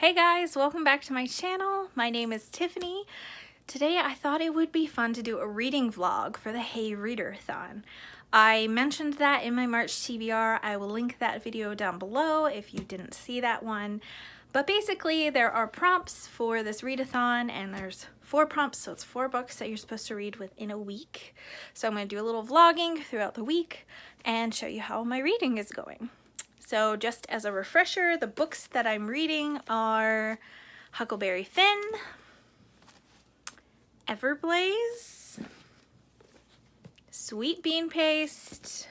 Hey guys, welcome back to my channel. My name is Tiffany. Today I thought it would be fun to do a reading vlog for the Hey Readerathon. I mentioned that in my March TBR. I will link that video down below if you didn't see that one. But basically there are prompts for this readathon and there's 4 prompts, so it's 4 books that you're supposed to read within a week. So I'm going to do a little vlogging throughout the week and show you how my reading is going. So just as a refresher, the books that I'm reading are Huckleberry Finn, Everblaze, Sweet Bean Paste,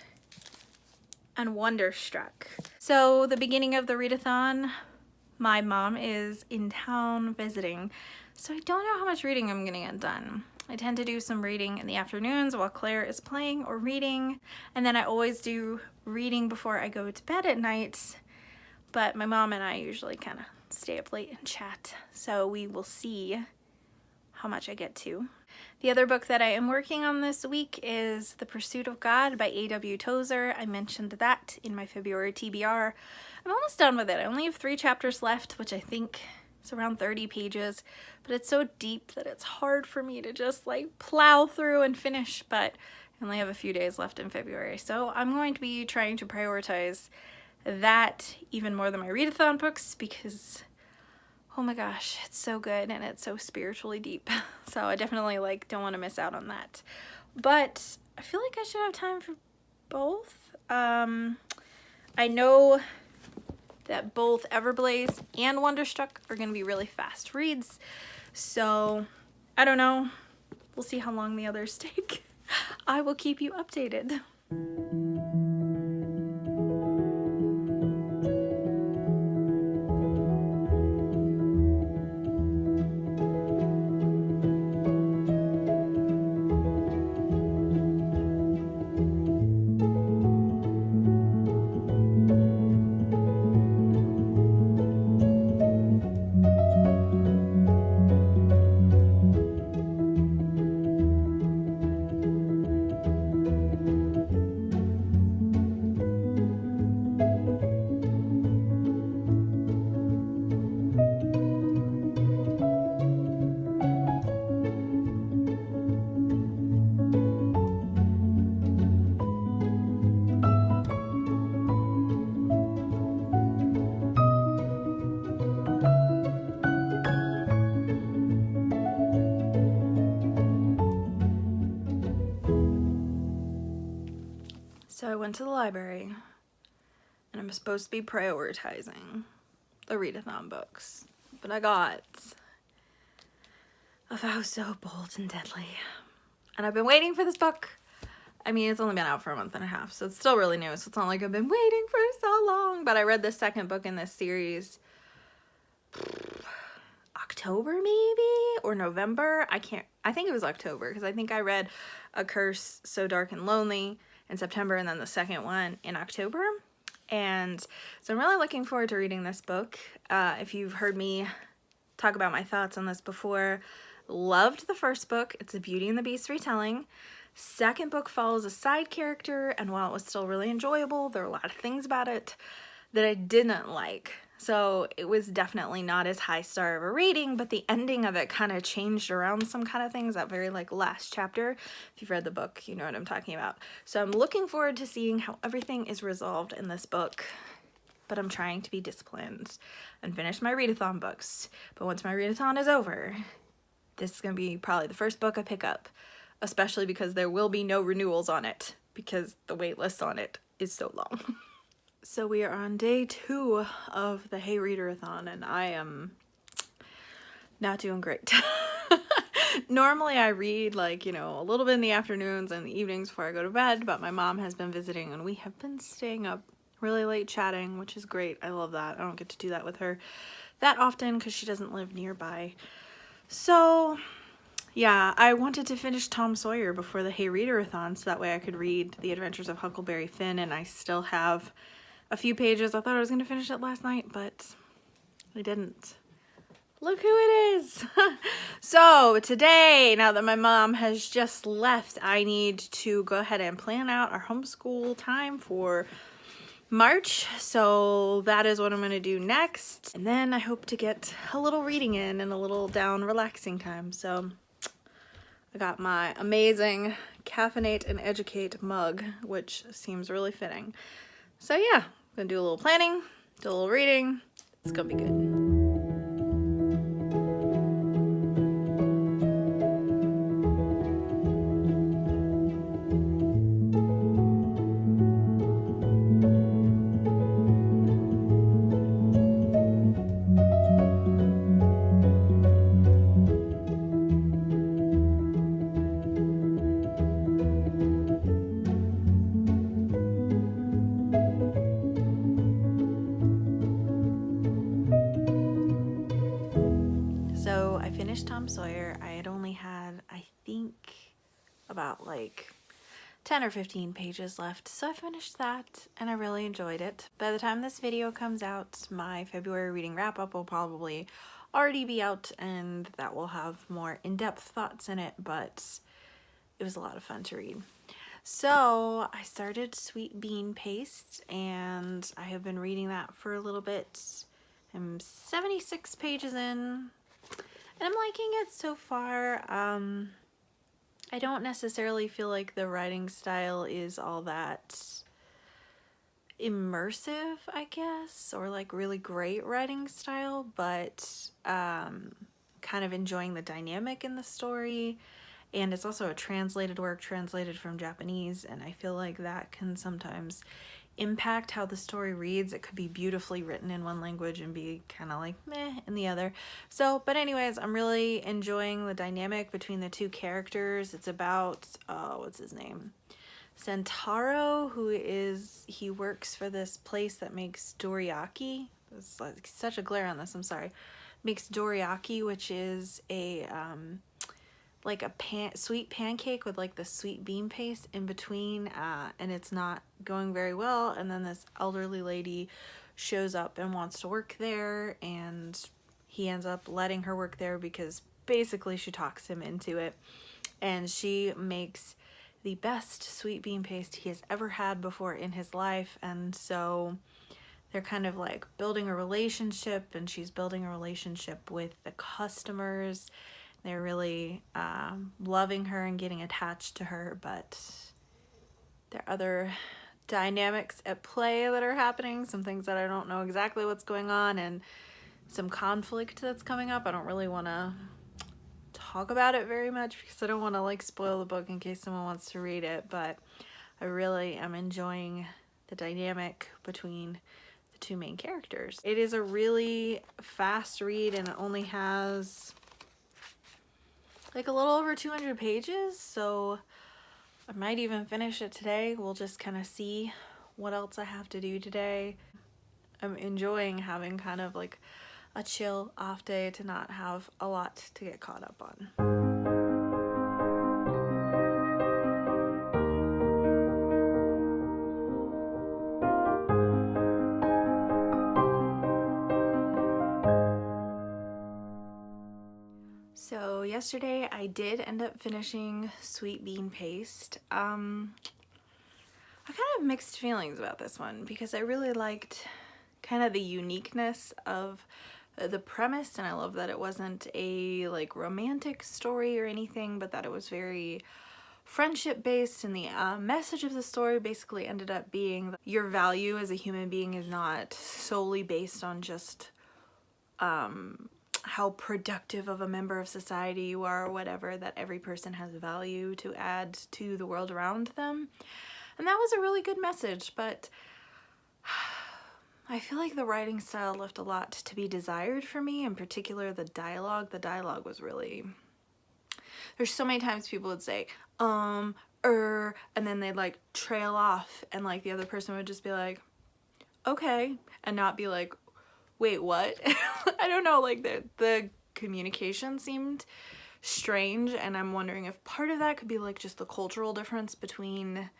and Wonderstruck. So the beginning of the readathon, my mom is in town visiting, so I don't know how much reading I'm gonna get done. I tend to do some reading in the afternoons while Claire is playing or reading, and then I always do reading before I go to bed at night, but my mom and I usually kind of stay up late and chat, so we will see how much I get to. The other book that I am working on this week is The Pursuit of God by Aw Tozer. I mentioned that in my February TBR. I'm almost done with it. I only have 3 chapters left, which I think is around 30 pages, but it's so deep that it's hard for me to just like plow through and finish, but I only have a few days left in February. So I'm going to be trying to prioritize that even more than my readathon books because, oh my gosh, it's so good and it's so spiritually deep. So I definitely don't want to miss out on that. But I feel like I should have time for both. I know that both Everblaze and Wonderstruck are going to be really fast reads. So I don't know. We'll see how long the others take. I will keep you updated. So I went to the library and I'm supposed to be prioritizing the readathon books, but I got A Vow So Bold and Deadly. And I've been waiting for this book. I mean, it's only been out for a month and a half, so it's still really new, so it's not like I've been waiting for so long, but I read the second book in this series October maybe, or November. I think it was October, because I think I read A Curse So Dark and Lonely in September, and then the second one in October. And so I'm really looking forward to reading this book. If you've heard me talk about my thoughts on this before, loved the first book. It's a Beauty and the Beast retelling. Second book follows a side character, and while it was still really enjoyable, there are a lot of things about it that I didn't like. So it was definitely not as high star of a rating, but the ending of it kind of changed around some kind of things, that very last chapter. If you've read the book, you know what I'm talking about. So I'm looking forward to seeing how everything is resolved in this book, but I'm trying to be disciplined and finish my readathon books. But once my readathon is over, this is going to be probably the first book I pick up, especially because there will be no renewals on it because the wait list on it is so long. So we are on day 2 of the Hey Readerathon, and I am not doing great. Normally I read a little bit in the afternoons and the evenings before I go to bed, but my mom has been visiting and we have been staying up really late chatting, which is great. I love that. I don't get to do that with her that often because she doesn't live nearby. So yeah, I wanted to finish Tom Sawyer before the Hey Readerathon so that way I could read The Adventures of Huckleberry Finn, and I still have a few pages. I thought I was going to finish it last night, but I didn't. Look who it is! So today, now that my mom has just left, I need to go ahead and plan out our homeschool time for March, so that is what I'm gonna do next. And then I hope to get a little reading in and a little down relaxing time. So I got my amazing Caffeinate and Educate mug, which seems really fitting. So yeah, I'm gonna do a little planning, do a little reading. It's gonna be good. So I finished Tom Sawyer. I had only had, I think, about like 10 or 15 pages left. So I finished that and I really enjoyed it. By the time this video comes out, my February reading wrap up will probably already be out, and that will have more in-depth thoughts in it, but it was a lot of fun to read. So I started Sweet Bean Paste and I have been reading that for a little bit. I'm 76 pages in. And I'm liking it so far. I don't necessarily feel like the writing style is all that immersive, I guess, or like really great writing style, but kind of enjoying the dynamic in the story. And it's also a translated work, translated from Japanese, and I feel like that can sometimes impact how the story reads. It could be beautifully written in one language and be kind of like meh in the other. So, but anyways, I'm really enjoying the dynamic between the two characters. It's about, what's his name? Sentaro, he works for this place that makes dorayaki. There's like such a glare on this, I'm sorry. Makes dorayaki, which is a, like a sweet pancake with like the sweet bean paste in between, and it's not going very well, and then this elderly lady shows up and wants to work there, and he ends up letting her work there because basically she talks him into it, and she makes the best sweet bean paste he has ever had before in his life. And so they're kind of like building a relationship, and she's building a relationship with the customers. They're really loving her and getting attached to her, but there are other dynamics at play that are happening, some things that I don't know exactly what's going on, and some conflict that's coming up. I don't really want to talk about it very much because I don't want to like spoil the book in case someone wants to read it, but I really am enjoying the dynamic between the two main characters. It is a really fast read, and it only has like a little over 200 pages, so I might even finish it today. We'll just kind of see what else I have to do today. I'm enjoying having kind of like a chill off day to not have a lot to get caught up on. So yesterday I did end up finishing Sweet Bean Paste. I kind of have mixed feelings about this one because I really liked kind of the uniqueness of the premise, and I love that it wasn't a like romantic story or anything, but that it was very friendship based, and the message of the story basically ended up being that your value as a human being is not solely based on just how productive of a member of society you are or whatever, that every person has value to add to the world around them. And that was a really good message, but I feel like the writing style left a lot to be desired for me, in particular the dialogue. The dialogue was really, there's so many times people would say, and then they'd like trail off, and like the other person would just be like, okay, and not be like, wait, what? I don't know, like the communication seemed strange, and I'm wondering if part of that could be like just the cultural difference between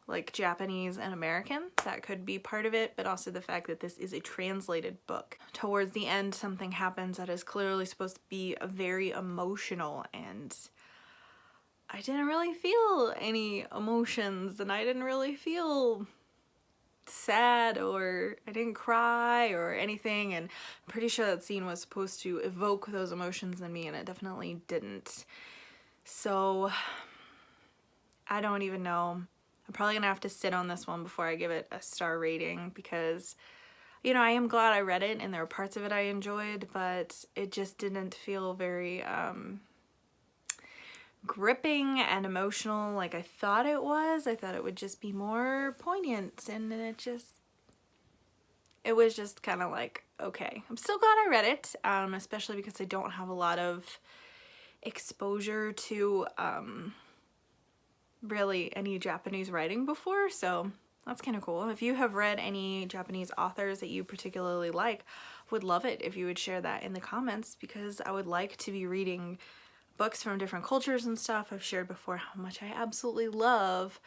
like Japanese and American. That could be part of it, but also the fact that this is a translated book. Towards the end, something happens that is clearly supposed to be very emotional, and I didn't really feel any emotions, and I didn't really feel sad or I didn't cry or anything, and I'm pretty sure that scene was supposed to evoke those emotions in me, and it definitely didn't. So I don't even know. I'm probably gonna have to sit on this one before I give it a star rating, because you know, I am glad I read it and there were parts of it I enjoyed, but it just didn't feel very gripping and emotional like I thought it was. I thought it would just be more poignant, and it was just kind of like, okay. I'm still glad I read it, especially because I don't have a lot of exposure to really any Japanese writing before, so that's kind of cool. If you have read any Japanese authors that you particularly like, would love it if you would share that in the comments, because I would like to be reading books from different cultures and stuff. I've shared before how much I absolutely love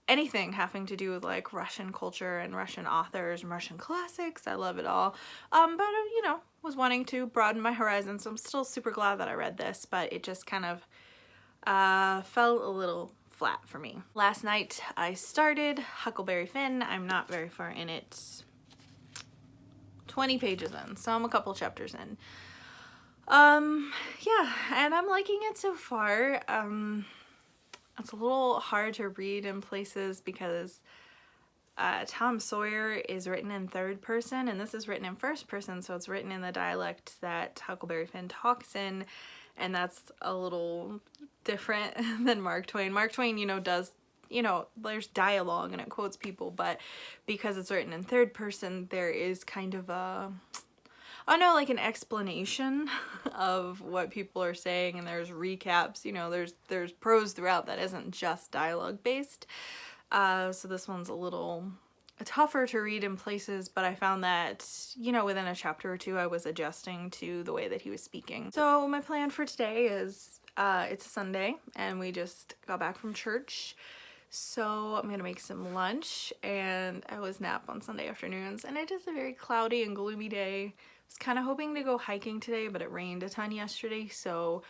anything having to do with like Russian culture and Russian authors and Russian classics. I love it all. But you know, was wanting to broaden my horizons, so I'm still super glad that I read this, but it just kind of fell a little flat for me. Last night I started Huckleberry Finn. I'm not very far in it. 20 pages in, so I'm a couple chapters in. Yeah, and I'm liking it so far. It's a little hard to read in places because Tom Sawyer is written in third person and this is written in first person, so it's written in the dialect that Huckleberry Finn talks in, and that's a little different than Mark Twain. Mark Twain, you know, does, you know, there's dialogue and it quotes people, but because it's written in third person, there is kind of a, oh no, like an explanation of what people are saying, and there's recaps, you know, there's prose throughout that isn't just dialogue based. So this one's a little tougher to read in places, but I found that, you know, within a chapter or two I was adjusting to the way that he was speaking. So my plan for today is, it's a Sunday and we just got back from church, so I'm gonna make some lunch, and I always nap on Sunday afternoons, and it is a very cloudy and gloomy day. I was kind of hoping to go hiking today, but it rained a ton yesterday, so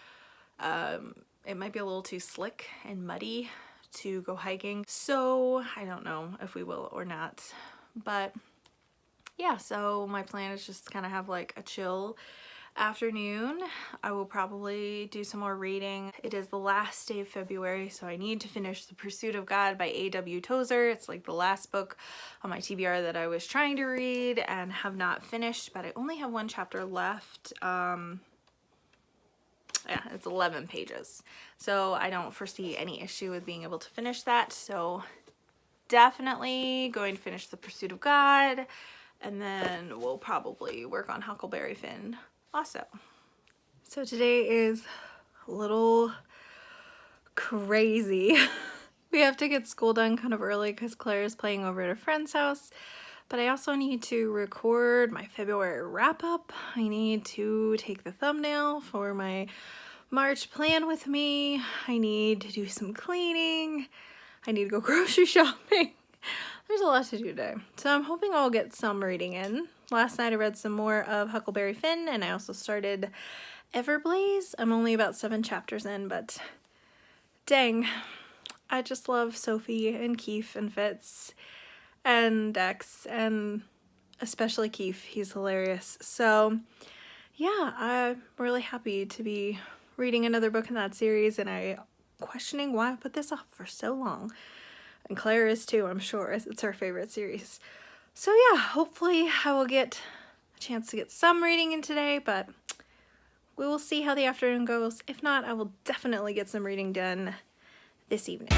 it might be a little too slick and muddy to go hiking, so I don't know if we will or not. But yeah, so my plan is just kind of have like a chill afternoon. I will probably do some more reading. It is the last day of February, so I need to finish The Pursuit of God by Aw Tozer. It's like the last book on my TBR that I was trying to read and have not finished, but I only have one chapter left. Yeah, it's 11 pages, so I don't foresee any issue with being able to finish that. So definitely going to finish The Pursuit of God, and then we'll probably work on Huckleberry Finn also. So today is a little crazy. We have to get school done kind of early because Claire is playing over at a friend's house, but I also need to record my February wrap-up. I need to take the thumbnail for my March plan with me. I need to do some cleaning. I need to go grocery shopping. There's a lot to do today, so I'm hoping I'll get some reading in. Last night I read some more of Huckleberry Finn, and I also started Everblaze. I'm only about 7 chapters in, but dang, I just love Sophie and Keith and Fitz and Dex, and especially Keith. He's hilarious. So yeah, I'm really happy to be reading another book in that series, and I'm questioning why I put this off for so long. And Claire is too, I'm sure. It's her favorite series. So yeah, hopefully I will get a chance to get some reading in today, but we will see how the afternoon goes. If not, I will definitely get some reading done this evening.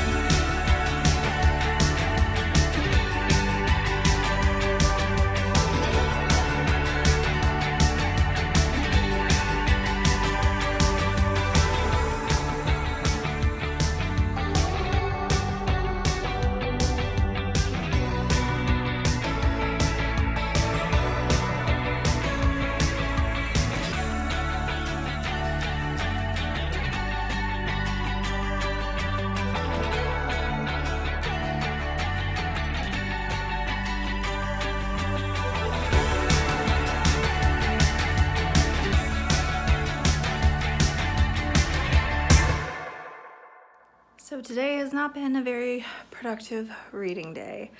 So today has not been a very productive reading day.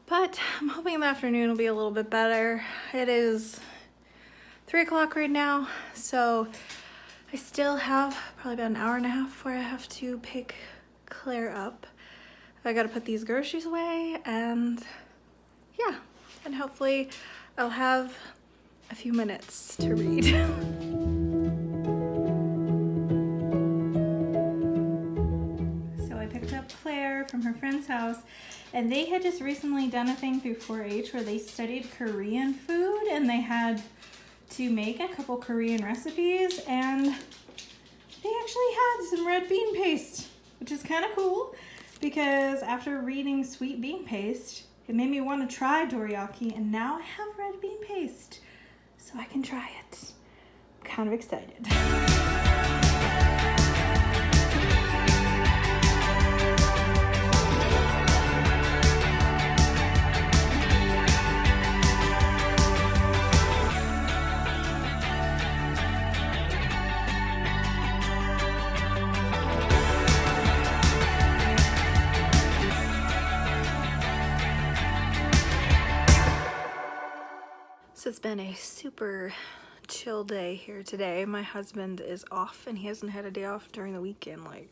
But I'm hoping the afternoon will be a little bit better. It is 3 o'clock right now, so I still have probably about an hour and a half before I have to pick Claire up. I gotta put these groceries away, and yeah, and hopefully I'll have a few minutes to read. So I picked up Claire from her friend's house, and they had just recently done a thing through 4-H where they studied Korean food, and they had to make a couple Korean recipes, and they actually had some red bean paste, which is kind of cool because after reading sweet bean paste, it made me want to try dorayaki, and now I have red bean paste, so I can try it. I'm kind of excited. So it's been a super chill day here today. My husband is off, and he hasn't had a day off during the weekend like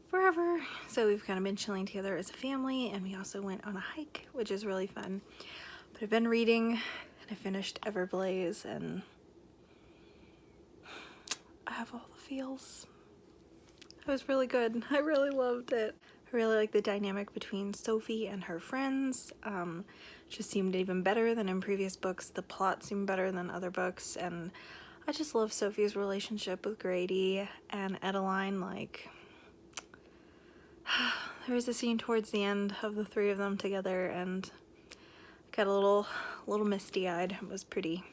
forever. So we've kind of been chilling together as a family, and we also went on a hike, which is really fun. But I've been reading, and I finished Everblaze, and I have all the feels. It was really good. I really loved it. I really like the dynamic between Sophie and her friends. Just seemed even better than in previous books. The plot seemed better than other books, and I just love Sophie's relationship with Grady and Adeline. Like, there was a scene towards the end of the three of them together, and got a little misty-eyed. It was pretty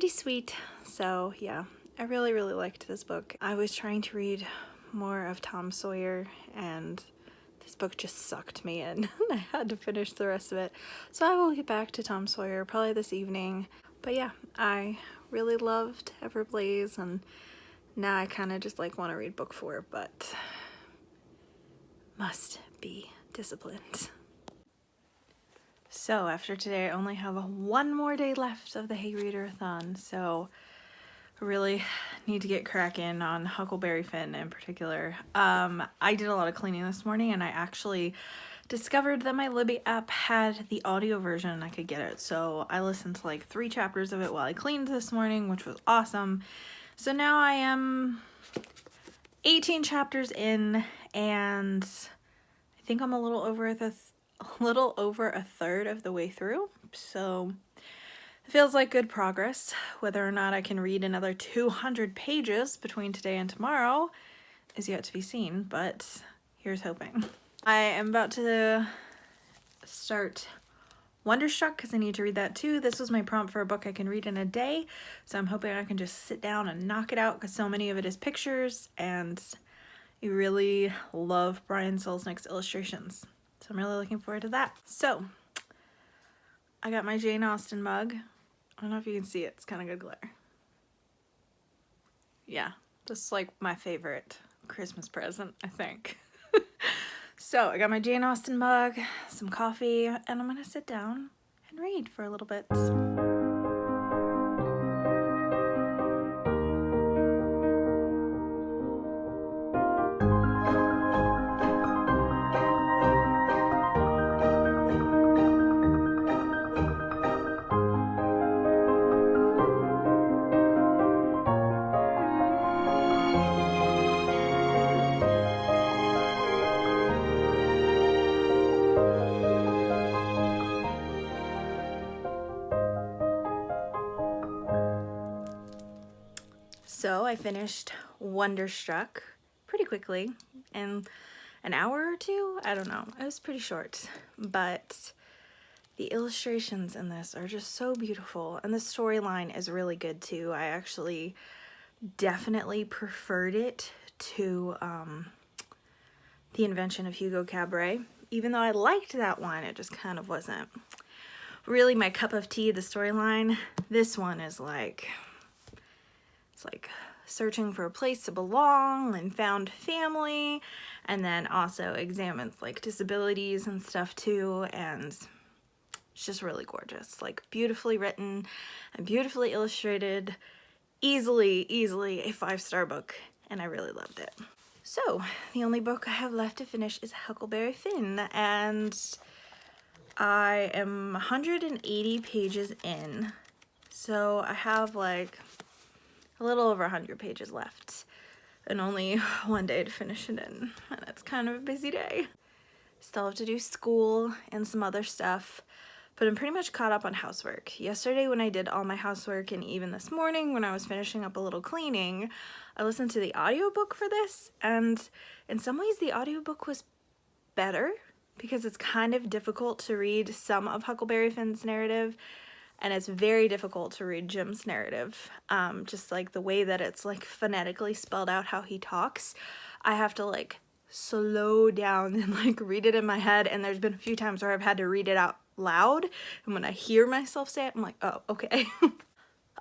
sweet. So yeah, I really liked this book. I was trying to read more of Tom Sawyer, and this book just sucked me in. I had to finish the rest of it. So I will get back to Tom Sawyer probably this evening. But yeah, I really loved Everblaze, and now I kind of just like want to read book 4, but must be disciplined. So after today, I only have one more day left of the Hey Readerathon, so I really need to get cracking on Huckleberry Finn in particular. I did a lot of cleaning this morning, and I actually discovered that my Libby app had the audio version and I could get it. So I listened to like 3 chapters of it while I cleaned this morning, which was awesome. So now I am 18 chapters in, and I think I'm a little over a third of the way through. So it feels like good progress. Whether or not I can read another 200 pages between today and tomorrow is yet to be seen, but here's hoping. I am about to start Wonderstruck because I need to read that too. This was my prompt for a book I can read in a day, so I'm hoping I can just sit down and knock it out because so many of it is pictures, and I really love Brian Selznick's illustrations. So I'm really looking forward to that. So I got my Jane Austen mug. I don't know if you can see it. It's kind of good glare. Yeah, this is like my favorite Christmas present, I think. So I got my Jane Austen mug, some coffee, and I'm gonna sit down and read for a little bit. So I finished Wonderstruck pretty quickly, in an hour or two. I don't know. It was pretty short, but the illustrations in this are just so beautiful, and the storyline is really good too. I actually definitely preferred it to The Invention of Hugo Cabret. Even though I liked that one, it just kind of wasn't really my cup of tea, the storyline. This one is like, it's like searching for a place to belong and found family, and then also examines like disabilities and stuff too, and it's just really gorgeous, like beautifully written and beautifully illustrated. Easily a 5-star book, and I really loved it. So the only book I have left to finish is Huckleberry Finn, and I am 180 pages in, so I have like a little over 100 pages left and only one day to finish it in, and it's kind of a busy day. Still have to do school and some other stuff, but I'm pretty much caught up on housework. Yesterday when I did all my housework, and even this morning when I was finishing up a little cleaning, I listened to the audiobook for this, and in some ways the audiobook was better because it's kind of difficult to read some of Huckleberry Finn's narrative, and it's very difficult to read Jim's narrative. Just like the way that it's like phonetically spelled out how he talks, I have to like slow down and like read it in my head, and there's been a few times where I've had to read it out loud, and when I hear myself say it, I'm like, oh, okay.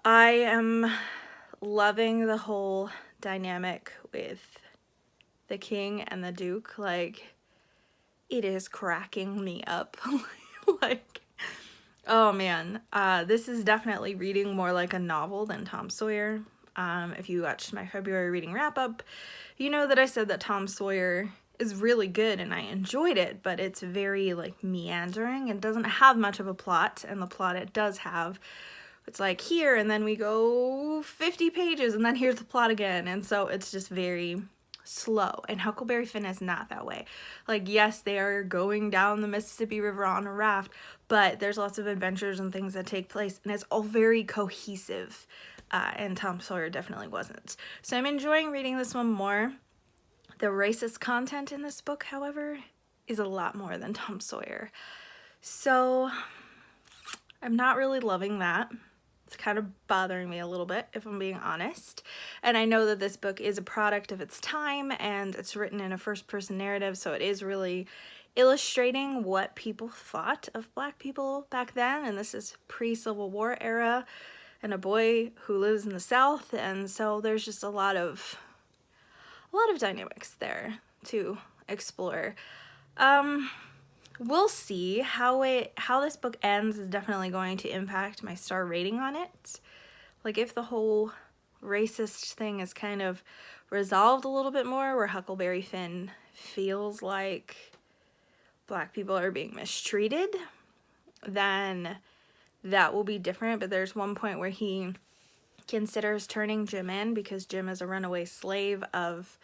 I am loving the whole dynamic with the king and the duke. Like, it is cracking me up. Like, oh man, this is definitely reading more like a novel than Tom Sawyer. If you watched my February reading wrap-up, you know that I said that Tom Sawyer is really good and I enjoyed it, but it's very like meandering and doesn't have much of a plot, and the plot it does have, it's like here and then we go 50 pages and then here's the plot again, and so it's just very slow. And Huckleberry Finn is not that way. Like, yes, they are going down the Mississippi River on a raft, but there's lots of adventures and things that take place, and it's all very cohesive, and Tom Sawyer definitely wasn't. So I'm enjoying reading this one more. The racist content in this book, however, is a lot more than Tom Sawyer, so I'm not really loving that. It's kind of bothering me a little bit, if I'm being honest. And I know that this book is a product of its time, and it's written in a first-person narrative, so it is really illustrating what people thought of Black people back then, and this is pre-Civil War era, and a boy who lives in the South, and so there's just a lot of dynamics there to explore. We'll see how this book ends is definitely going to impact my star rating on it. Like, if the whole racist thing is kind of resolved a little bit more, where Huckleberry Finn feels like Black people are being mistreated, then that will be different. But there's one point where he considers turning Jim in because Jim is a runaway slave of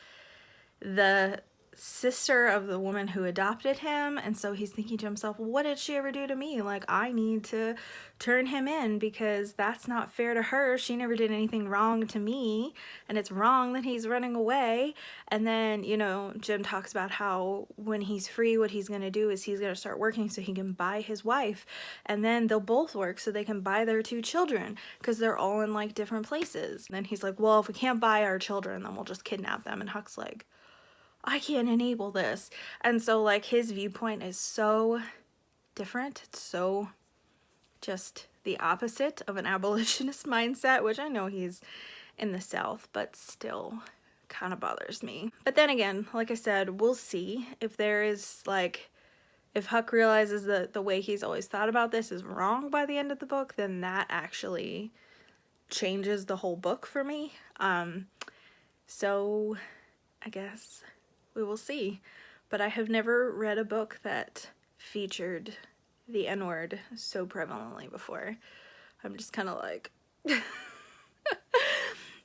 the sister of the woman who adopted him, and so he's thinking to himself, what did she ever do to me? Like, I need to turn him in because that's not fair to her. She never did anything wrong to me, and it's wrong that he's running away. And then, you know, Jim talks about how when he's free, what he's gonna do is he's gonna start working so he can buy his wife, and then they'll both work so they can buy their 2 children because they're all in like different places. And then he's like, well, if we can't buy our children, then we'll just kidnap them. And Huck's like, I can't enable this. And so like his viewpoint is so different. It's so just the opposite of an abolitionist mindset, which I know he's in the South, but still kind of bothers me. But then again, like I said, we'll see if there is like, if Huck realizes that the way he's always thought about this is wrong by the end of the book, then that actually changes the whole book for me. So I guess we will see. But I have never read a book that featured the N-word so prevalently before. I'm just kind of like...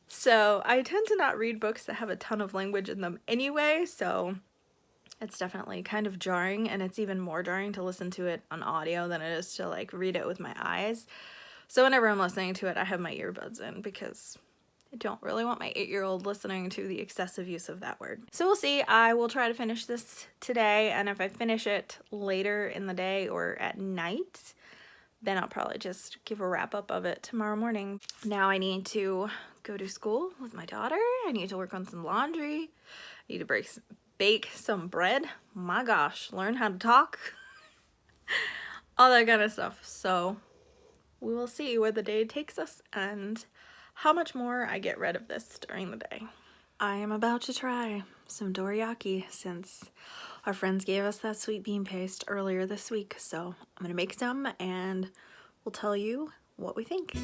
So I tend to not read books that have a ton of language in them anyway, so it's definitely kind of jarring, and it's even more jarring to listen to it on audio than it is to like read it with my eyes. So whenever I'm listening to it, I have my earbuds in because I don't really want my 8-year-old listening to the excessive use of that word. So we'll see. I will try to finish this today, and if I finish it later in the day or at night, then I'll probably just give a wrap-up of it tomorrow morning. Now I need to go to school with my daughter. I need to work on some laundry. I need to bake some bread. My gosh, learn how to talk. All that kind of stuff. So we will see where the day takes us, and how much more I get rid of this during the day. I am about to try some dorayaki since our friends gave us that sweet bean paste earlier this week. So I'm gonna make some and we'll tell you what we think.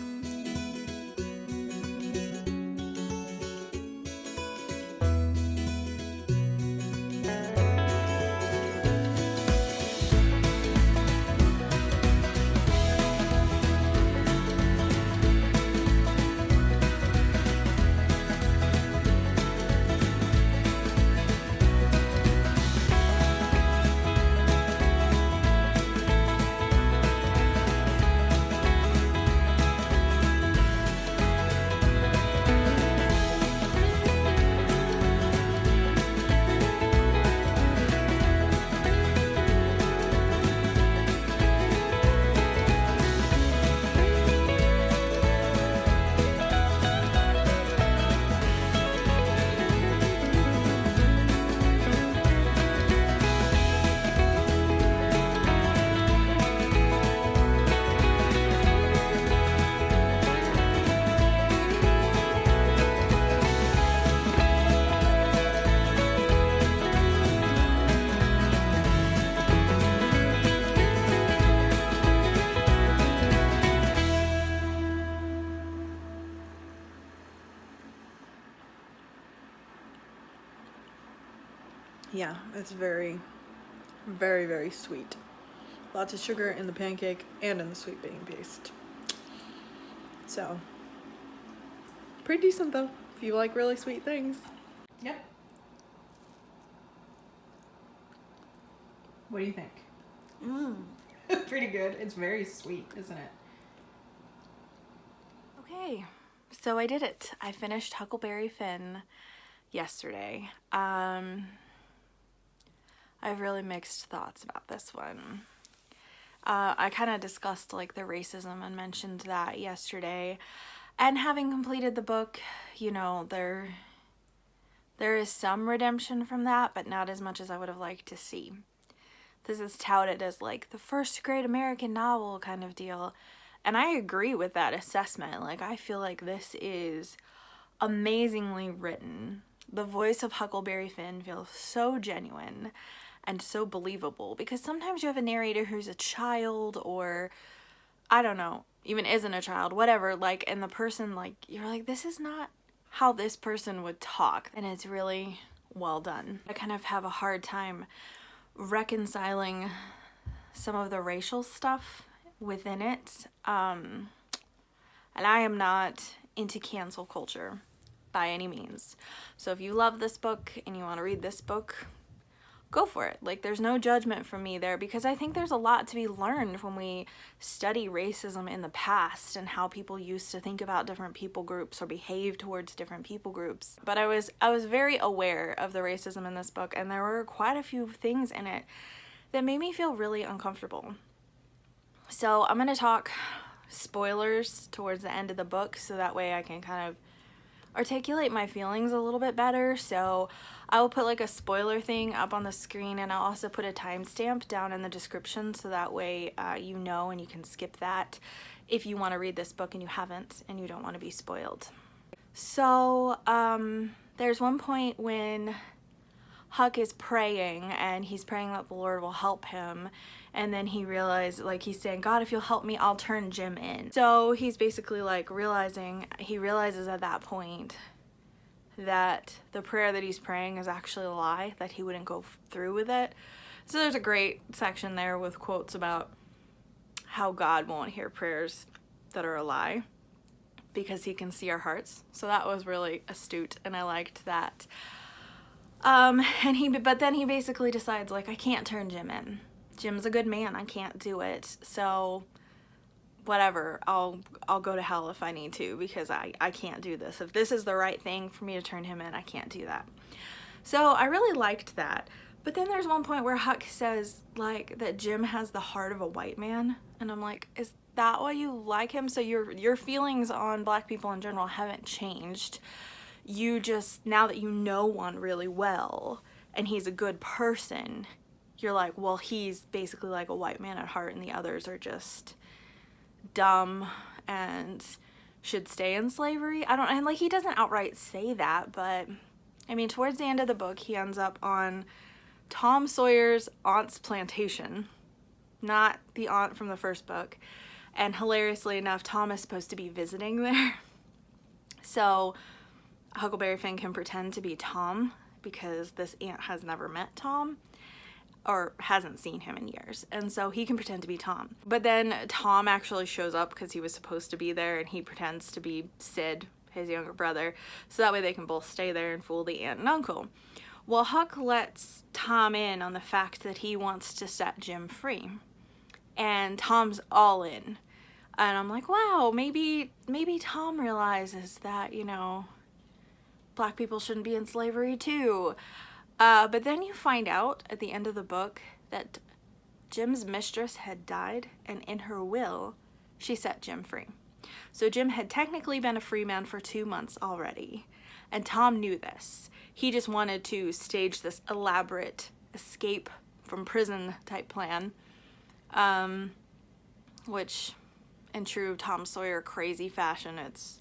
Yeah, it's very, very, very sweet. Lots of sugar in the pancake and in the sweet bean paste. So, pretty decent though, if you like really sweet things. Yep. What do you think? Pretty good. It's very sweet, isn't it? Okay, so I did it. I finished Huckleberry Finn yesterday. I have really mixed thoughts about this one. I kind of discussed like the racism and mentioned that yesterday, and having completed the book, you know, there is some redemption from that, but not as much as I would have liked to see. This is touted as like the first great American novel kind of deal, and I agree with that assessment. Like, I feel like this is amazingly written. The voice of Huckleberry Finn feels so genuine and so believable, because sometimes you have a narrator who's a child, or I don't know, even isn't a child, whatever, like, and the person, like, you're like, this is not how this person would talk, and it's really well done. I kind of have a hard time reconciling some of the racial stuff within it, and I am not into cancel culture by any means. So if you love this book and you want to read this book, go for it. Like, there's no judgment from me there, because I think there's a lot to be learned when we study racism in the past and how people used to think about different people groups or behave towards different people groups. But I was very aware of the racism in this book, and there were quite a few things in it that made me feel really uncomfortable. So I'm going to talk spoilers towards the end of the book, so that way I can kind of articulate my feelings a little bit better. So I will put like a spoiler thing up on the screen, and I'll also put a timestamp down in the description, so that way you know, and you can skip that if you want to read this book and you haven't and you don't want to be spoiled. So there's one point when Huck is praying, and he's praying that the Lord will help him, and then he realizes, like, he's saying, God, if you'll help me, I'll turn Jim in. So he's basically like he realizes at that point that the prayer that he's praying is actually a lie, that he wouldn't go through with it. So there's a great section there with quotes about how God won't hear prayers that are a lie, because he can see our hearts. So that was really astute, and I liked that. But then he basically decides, like, I can't turn Jim in. Jim's a good man. I can't do it. So whatever, I'll go to hell if I need to, because I can't do this. If this is the right thing for me to turn him in, I can't do that. So I really liked that. But then there's one point where Huck says, like, that Jim has the heart of a white man, and I'm like, is that why you like him? So your feelings on black people in general haven't changed. You just, now that you know one really well and he's a good person, you're like, well, he's basically like a white man at heart, and the others are just dumb and should stay in slavery. I don't, and like he doesn't outright say that, but I mean, towards the end of the book, he ends up on Tom Sawyer's aunt's plantation, not the aunt from the first book. And hilariously enough, Tom is supposed to be visiting there. So Huckleberry Finn can pretend to be Tom because this aunt has never met Tom or hasn't seen him in years. And so he can pretend to be Tom. But then Tom actually shows up because he was supposed to be there, and he pretends to be Sid, his younger brother, so that way they can both stay there and fool the aunt and uncle. Well, Huck lets Tom in on the fact that he wants to set Jim free. And Tom's all in. And I'm like, wow, maybe Tom realizes that, you know, black people shouldn't be in slavery too. But then you find out at the end of the book that Jim's mistress had died, and in her will, she set Jim free. So Jim had technically been a free man for 2 months already, and Tom knew this. He just wanted to stage this elaborate escape from prison type plan, which in true Tom Sawyer crazy fashion, it's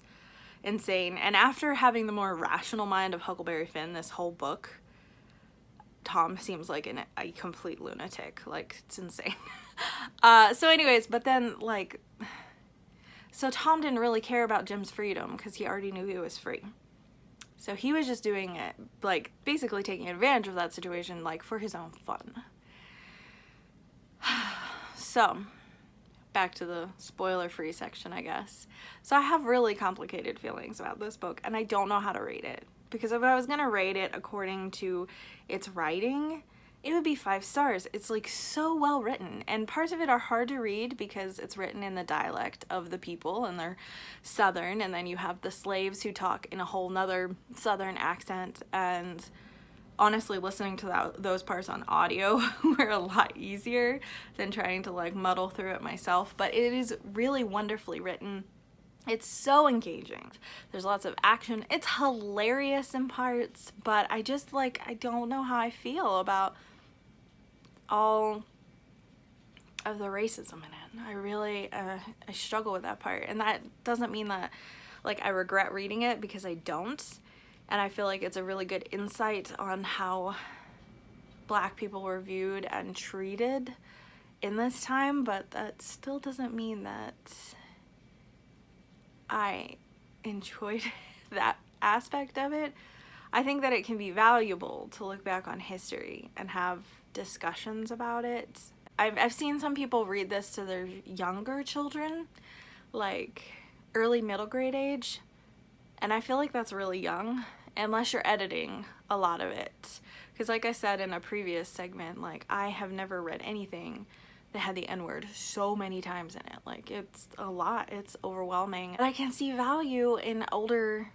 insane. And after having the more rational mind of Huckleberry Finn this whole book, Tom seems like a complete lunatic. Like, it's insane. So anyways, but then, like, so Tom didn't really care about Jim's freedom because he already knew he was free. So he was just doing it, like, basically taking advantage of that situation, like, for his own fun. So, back to the spoiler-free section, I guess. So I have really complicated feelings about this book, and I don't know how to rate it. Because if I was going to rate it according to its writing, it would be 5 stars. It's like so well written, and parts of it are hard to read because it's written in the dialect of the people, and they're Southern, and then you have the slaves who talk in a whole nother Southern accent, and honestly, listening to those parts on audio were a lot easier than trying to like muddle through it myself, but it is really wonderfully written. It's so engaging. There's lots of action. It's hilarious in parts, but I just like, I don't know how I feel about all of the racism in it. I really, I struggle with that part, and that doesn't mean that like I regret reading it, because I don't. And I feel like it's a really good insight on how black people were viewed and treated in this time, but that still doesn't mean that I enjoyed that aspect of it. I think that it can be valuable to look back on history and have discussions about it. I've seen some people read this to their younger children, like early middle grade age, and I feel like that's really young, unless you're editing a lot of it. Because like I said in a previous segment, like I have never read anything that had the N-word so many times in it. Like, it's a lot. It's overwhelming. And I can see value in older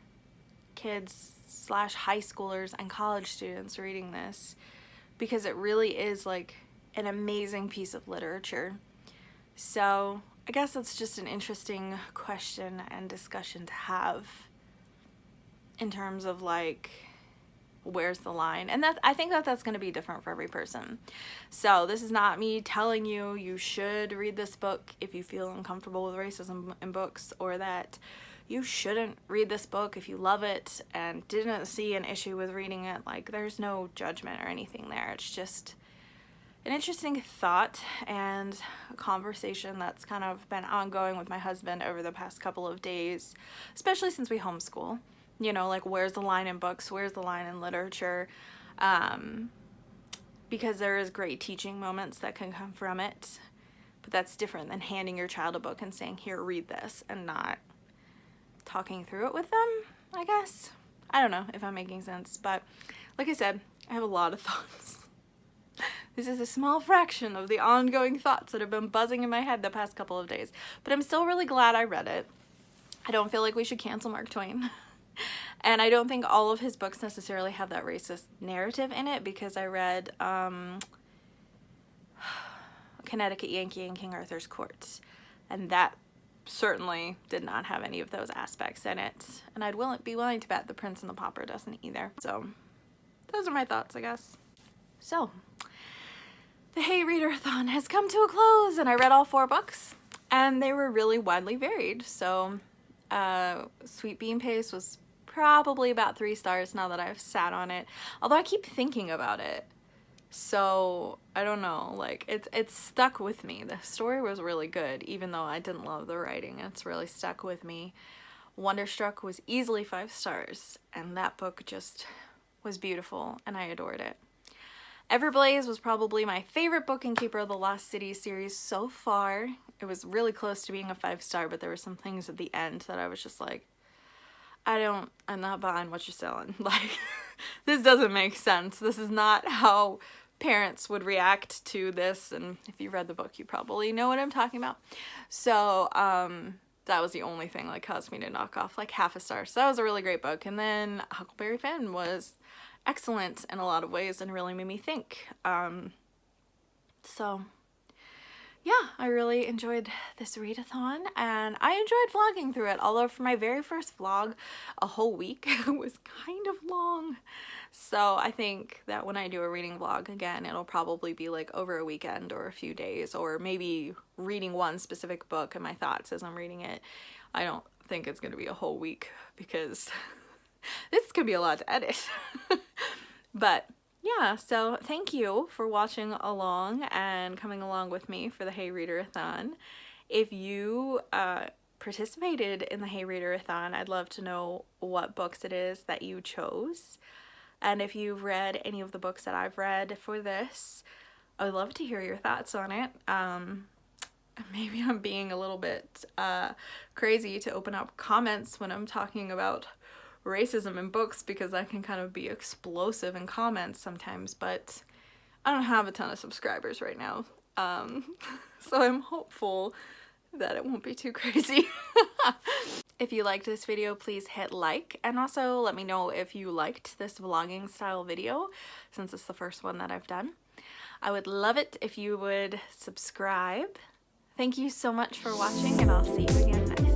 kids / high schoolers and college students reading this, because it really is like an amazing piece of literature. So I guess it's just an interesting question and discussion to have in terms of like, where's the line? And that, I think that that's going to be different for every person. So this is not me telling you you should read this book if you feel uncomfortable with racism in books, or that you shouldn't read this book if you love it and didn't see an issue with reading it. Like, there's no judgment or anything there. It's just an interesting thought and a conversation that's kind of been ongoing with my husband over the past couple of days, especially since we homeschool. You know, like, where's the line in books? Where's the line in literature? Because there is great teaching moments that can come from it, but that's different than handing your child a book and saying, here, read this, and not talking through it with them, I guess. I don't know if I'm making sense, but like I said, I have a lot of thoughts. This is a small fraction of the ongoing thoughts that have been buzzing in my head the past couple of days, but I'm still really glad I read it. I don't feel like we should cancel Mark Twain. And I don't think all of his books necessarily have that racist narrative in it, because I read Connecticut Yankee and King Arthur's Court, and that certainly did not have any of those aspects in it. And I'd be willing to bet The Prince and the Pauper doesn't either. So those are my thoughts, I guess. So the Hey Readerathon has come to a close, and I read all 4 books, and they were really widely varied. So Sweet Bean Paste was probably about 3 stars now that I've sat on it. Although I keep thinking about it. So, I don't know, like, it's stuck with me. The story was really good, even though I didn't love the writing. It's really stuck with me. Wonderstruck was easily 5 stars, and that book just was beautiful, and I adored it. Everblaze was probably my favorite book in Keeper of the Lost City series so far. It was really close to being a 5 star, but there were some things at the end that I was just like, I'm not buying what you're selling. Like, this doesn't make sense. This is not how parents would react to this, and if you read the book, you probably know what I'm talking about. So, that was the only thing that caused me to knock off like half a star. So that was a really great book. And then Huckleberry Finn was excellent in a lot of ways and really made me think. So yeah, I really enjoyed this readathon, and I enjoyed vlogging through it, although for my very first vlog, a whole week was kind of long. So I think that when I do a reading vlog again, it'll probably be like over a weekend or a few days, or maybe reading one specific book and my thoughts as I'm reading it. I don't think it's going to be a whole week because this could be a lot to edit. But yeah, so thank you for watching along and coming along with me for the Hey Readerathon. If you participated in the Hey Readerathon, I'd love to know what books it is that you chose. And if you've read any of the books that I've read for this, I would love to hear your thoughts on it. Maybe I'm being a little bit crazy to open up comments when I'm talking about racism in books, because I can kind of be explosive in comments sometimes, but I don't have a ton of subscribers right now. So I'm hopeful that it won't be too crazy. If you liked this video, please hit like, and also let me know if you liked this vlogging style video, since it's the first one that I've done. I would love it if you would subscribe. Thank you so much for watching, and I'll see you again next time.